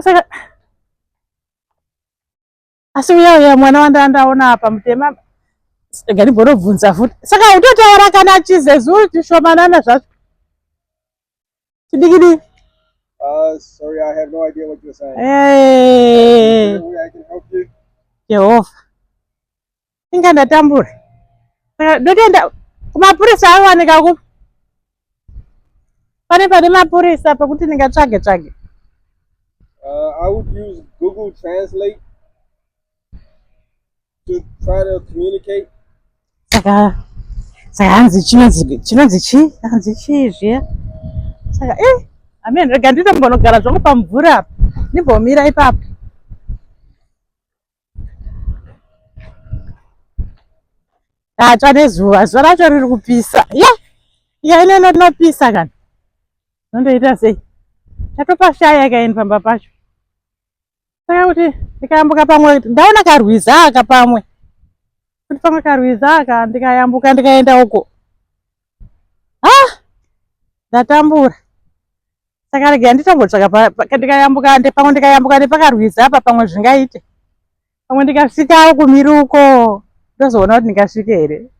Saka asi uya mwana wandaona apa mutema gari bvunza futi. Saka utotaura kana achizezu tishomanana zvacho. Chidikidi. Sorry, I have no idea what you're saying. Hey. I can help you. Jehovah. Inga ndatambura. Saka ndotoenda kumapurisa awanika ku. Pane mapurisa pakuti ndingatsvage. I would use Google Translate to try to communicate. Saka hanzi chinonzi chi? Hanzi chi zviya? Saka amen rega nditombonogara zvangu pamvura apa. Ndimbomira ipapo. Tsva zuva racho riri kupisa. Ya ine inopisa kana. Nondoita sei? Chatopashaya kaini pamba pacho. Saka kuti ndikayambuka pamwe ndaona karwiza aka pamwe. Kuti pamwe karwiza aka ndikayambuka ndikaenda uko. Ndatambura. Saka rega nditombotsvaka ndikayambuka nepakarwiza apa pamwe zvingaite. Pamwe ndikasvika kumiri uko ndozoona kuti ndingasvika here.